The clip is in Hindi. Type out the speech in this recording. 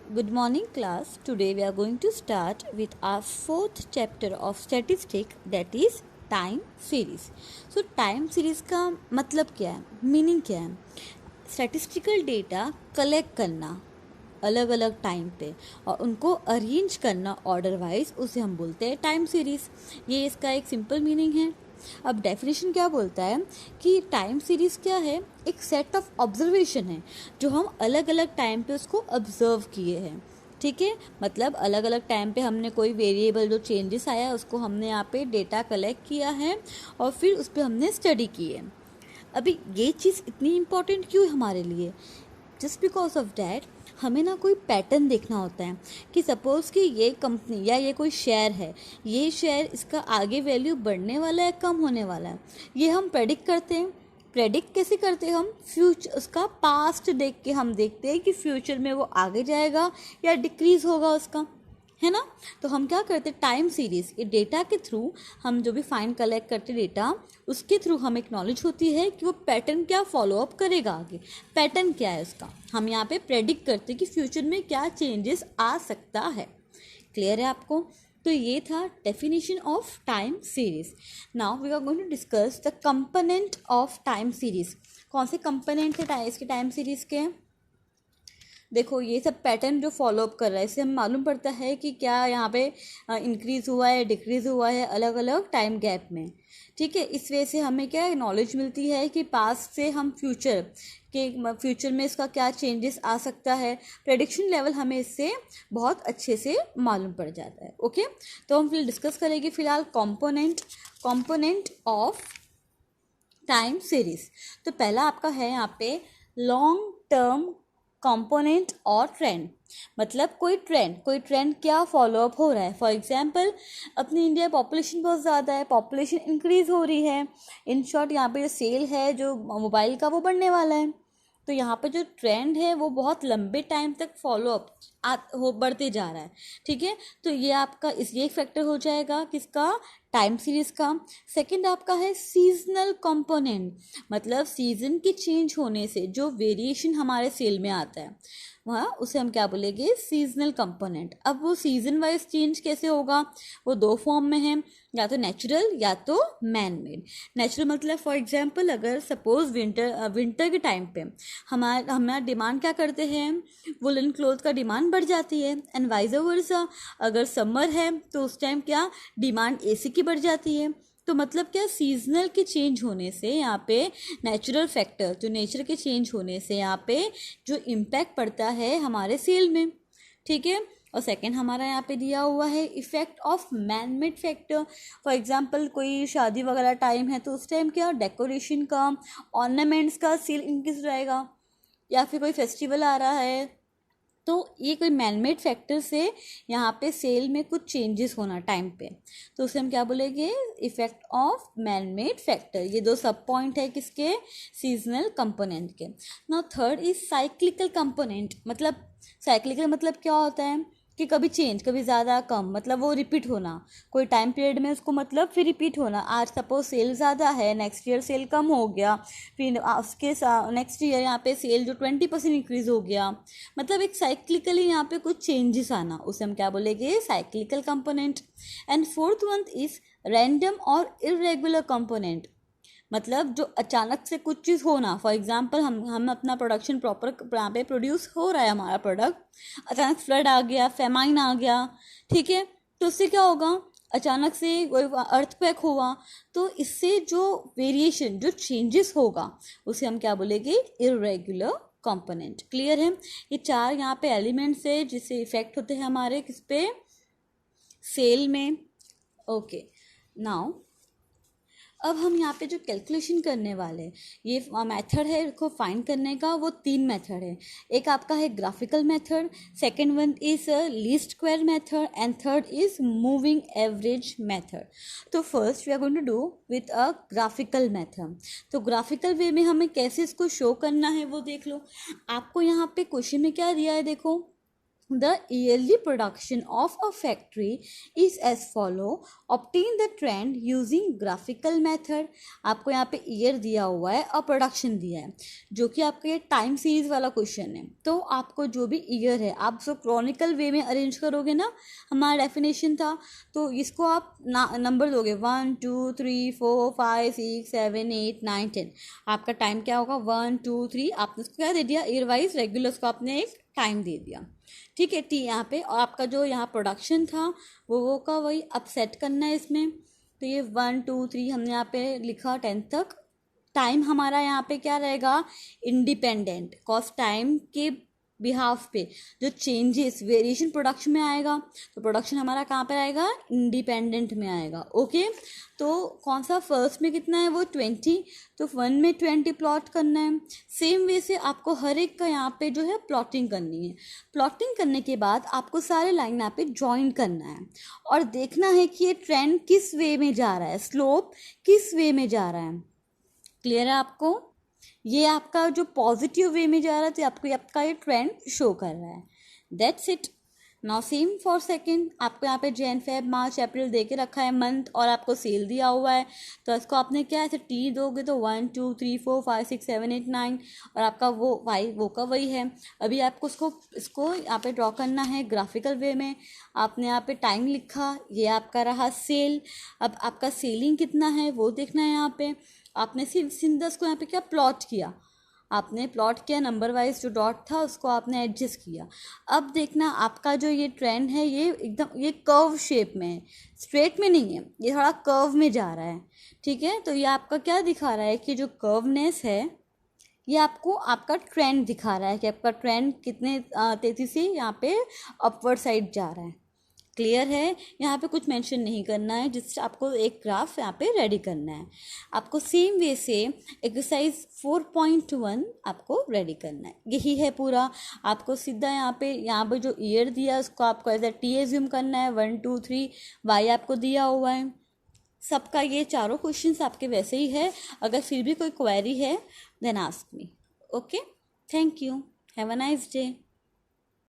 Good morning, class. Today we are going to start with our fourth chapter of statistics, that is time series. So time series का मतलब क्या है, मीनिंग क्या है? स्टैटिस्टिकल डेटा कलेक्ट करना अलग अलग टाइम पे और उनको अरेंज करना ऑर्डर वाइज, उसे हम बोलते हैं टाइम सीरीज. ये इसका एक सिंपल मीनिंग है. अब डेफिनेशन क्या बोलता है कि टाइम सीरीज क्या है? एक सेट ऑफ ऑब्जर्वेशन है जो हम अलग अलग टाइम पे उसको ऑब्जर्व किए हैं. ठीक है, मतलब अलग अलग टाइम पे हमने कोई वेरिएबल जो चेंजेस आया उसको हमने यहाँ पे डेटा कलेक्ट किया है और फिर उस पर हमने स्टडी की है. अभी ये चीज़ इतनी इम्पोर्टेंट क्यों है हमारे लिए? जस्ट बिकॉज ऑफ डैट हमें ना कोई पैटर्न देखना होता है कि सपोज़ कि ये कंपनी या ये कोई शेयर है, ये शेयर इसका आगे वैल्यू बढ़ने वाला है कम होने वाला है, ये हम प्रेडिक्ट करते हैं. प्रेडिक्ट कैसे करते हैं हम? फ्यूचर, उसका पास्ट देख के हम देखते हैं कि फ्यूचर में वो आगे जाएगा या डिक्रीज़ होगा उसका, है ना. तो हम क्या करते हैं, टाइम सीरीज, ये डेटा के थ्रू हम जो भी फाइन कलेक्ट करते डेटा, उसके थ्रू हमें एक नॉलेज होती है कि वो पैटर्न क्या फॉलो अप करेगा, आगे पैटर्न क्या है उसका. हम यहाँ पे प्रेडिक्ट करते हैं कि फ्यूचर में क्या चेंजेस आ सकता है. क्लियर है आपको? तो ये था definition of time series. Now we are going to discuss the component of time series. कौन से कंपोनेंट है इसके टाइम सीरीज के? देखो, ये सब पैटर्न जो फॉलो अप कर रहा है, इससे हमें मालूम पड़ता है कि क्या यहाँ पे इंक्रीज़ हुआ है, डिक्रीज़ हुआ है अलग अलग टाइम गैप में. ठीक है, इस वजह से हमें क्या नॉलेज मिलती है कि पास्ट से हम फ्यूचर में इसका क्या चेंजेस आ सकता है. प्रेडिक्शन लेवल हमें इससे बहुत अच्छे से मालूम पड़ जाता है. ओके, तो हम फिर डिस्कस करेंगे फिलहाल कंपोनेंट ऑफ टाइम सीरीज. तो पहला आपका है यहाँ पे लॉन्ग टर्म कंपोनेंट और ट्रेंड. मतलब कोई ट्रेंड क्या फॉलो अप हो रहा है. फॉर एग्जांपल, अपनी इंडिया पॉपुलेशन बहुत ज़्यादा है, पॉपुलेशन इंक्रीज़ हो रही है. इन शॉर्ट यहाँ पे जो सेल है जो मोबाइल का वो बढ़ने वाला है. तो यहाँ पे जो ट्रेंड है वो बहुत लंबे टाइम तक फॉलो अप बढ़ते जा रहा है. ठीक है, तो ये आपका ये एक फैक्टर हो जाएगा किसका? टाइम सीरीज का. सेकंड आपका है सीजनल कंपोनेंट. मतलब सीजन के चेंज होने से जो वेरिएशन हमारे सेल में आता है वहाँ, उसे हम क्या बोलेंगे? Seasonal component. अब वो सीजन वाइज चेंज कैसे होगा? वो दो फॉर्म में है, या तो नेचुरल या तो मैन मेड. नेचुरल मतलब फॉर एग्जांपल अगर सपोज विंटर के टाइम पे हमारा डिमांड क्या करते हैं? वुलन क्लोथ का डिमांड बढ़ जाती है. एंड वाइज वर्सा, अगर समर है तो उस टाइम क्या डिमांड एसी की बढ़ जाती है. तो मतलब क्या, सीजनल के चेंज होने से यहाँ पे नेचुरल फैक्टर, जो नेचर के चेंज होने से यहाँ पे जो इम्पैक्ट पड़ता है हमारे सेल में. ठीक है, और सेकंड हमारा यहाँ पे दिया हुआ है effect of man made factor. For example कोई शादी वगैरह टाइम है तो उस टाइम क्या डेकोरेशन का, ऑर्नामेंट्स का सेल इंक्रीज रहेगा. या फिर कोई फेस्टिवल आ रहा है तो ये कोई मैनमेड फैक्टर से यहाँ पे सेल में कुछ चेंजेस होना टाइम पे, तो उसे हम क्या बोलेंगे? Effect of manmade factor. ये दो सब पॉइंट है किसके? सीजनल कंपोनेंट के. Now third is cyclical component. मतलब साइक्लिकल मतलब क्या होता है कि कभी चेंज, कभी ज़्यादा कम, मतलब वो रिपीट होना कोई टाइम पीरियड में, उसको मतलब फिर रिपीट होना. आज सपोज सेल ज़्यादा है, नेक्स्ट ईयर सेल कम हो गया, फिर उसके नेक्स्ट ईयर यहाँ पे सेल जो 20% इंक्रीज हो गया. मतलब एक साइक्लिकली यहाँ पे कुछ चेंजेस आना, उसे हम क्या बोलेंगे? Cyclical component. And fourth one is random और इरेगुलर कंपोनेंट. मतलब जो अचानक से कुछ चीज़ होना. फॉर एग्जांपल हम अपना प्रोडक्शन प्रॉपर यहाँ पे प्रोड्यूस हो रहा है हमारा प्रोडक्ट, अचानक फ्लड आ गया, फेमाइन आ गया. ठीक है, तो उससे क्या होगा? अचानक से कोई अर्थक्वेक हुआ, तो इससे जो वेरिएशन, जो चेंजेस होगा, उसे हम क्या बोलेंगे? Irregular component. क्लियर है? ये चार यहाँ पे एलिमेंट्स है जिससे इफेक्ट होते हैं हमारे किस पे? सेल में. ओके, नाउ अब हम यहाँ पे जो कैलकुलेशन करने वाले हैं, ये मेथड है इसको फाइंड करने का. वो तीन मेथड है. एक आपका है graphical method, second one is least square method, and third is moving average method. तो first we are going to do with a graphical method. तो ग्राफिकल वे में हमें कैसे इसको शो करना है वो देख लो. आपको यहाँ पे क्वेश्चन में क्या दिया है, देखो. The yearly production of a factory is as follow. Obtain the trend using graphical method. आपको यहाँ पे ईयर दिया हुआ है और प्रोडक्शन दिया है, जो कि आपका ये टाइम सीरीज वाला क्वेश्चन है। तो आपको जो भी ईयर है आप जो क्रॉनिकल वे में अरेंज करोगे ना, हमारा डेफिनेशन था, तो इसको आप नंबर दोगे 1 2 3 4 5 6 7 8 9 10। आपका टाइम क्या होगा 1 2 3, आपने उसको क्या दे दिया ईयर वाइज रेगुलर्स को आपने एक टाइम दे दिया, ठीक है। टी यहाँ पे, और आपका जो यहाँ प्रोडक्शन था वो का वही अब सेट करना है इसमें। तो ये 1 2 3 हमने यहाँ पे लिखा 10 तक। टाइम हमारा यहाँ पे क्या रहेगा इंडिपेंडेंट, कॉज टाइम के बिहाफ पे जो चेंजेस वेरिएशन प्रोडक्शन में आएगा, तो प्रोडक्शन हमारा कहाँ पर आएगा इंडिपेंडेंट में आएगा। ओके, तो कौन सा फर्स्ट में कितना है वो 20, तो 1 में 20 प्लॉट करना है। सेम वे से आपको हर एक का यहाँ पे जो है प्लॉटिंग करनी है। प्लॉटिंग करने के बाद आपको सारे लाइन यहाँ पे ज्वाइन करना है और देखना है कि ये ट्रेंड किस वे में जा रहा है, स्लोप किस वे में जा रहा है। क्लियर है आपको? ये आपका जो पॉजिटिव वे में जा रहा है तो आपका ये ट्रेंड शो कर रहा है। That's it. Now same for second, आपको यहाँ पे जैन फेब मार्च अप्रैल दे के रखा है मंथ, और आपको सेल दिया हुआ है, तो इसको आपने क्या ऐसे टी दोगे तो 1 2 3 4 5 6 7 8 9, और आपका वो वाई वो का वही है। अभी आपको इसको यहाँ पे ड्रॉ करना है ग्राफिकल वे में। आपने यहाँ पे टाइम लिखा, ये आपका रहा सेल। अब आपका सेलिंग कितना है वो देखना है। यहाँ पे आपने सिर्फ सिंदस को यहाँ पे क्या प्लॉट किया, आपने प्लॉट किया नंबर वाइज, जो डॉट था उसको आपने एडजस्ट किया। अब देखना आपका जो ये ट्रेंड है ये एकदम ये कर्व शेप में है, स्ट्रेट में नहीं है, ये थोड़ा कर्व में जा रहा है, ठीक है। तो ये आपका क्या दिखा रहा है कि जो कर्वनेस है ये आपको आपका ट्रेंड दिखा रहा है कि आपका ट्रेंड कितने तेजी से यहाँ पे अपवर्ड साइड जा रहा है। क्लियर है? यहाँ पे कुछ मेंशन नहीं करना है, जिससे आपको एक ग्राफ यहाँ पे रेडी करना है। आपको सेम वे से एक्सरसाइज 4.1 आपको रेडी करना है। यही है पूरा। आपको सीधा यहाँ पे जो ईयर दिया है उसको आपको एज ए टी एज्यूम करना है। 1 2 3 वाई आपको दिया हुआ है। सबका ये चारों क्वेश्चंस आपके वैसे ही है। अगर फिर भी कोई क्वेरी है then ask me. Okay, thank you, have a nice day.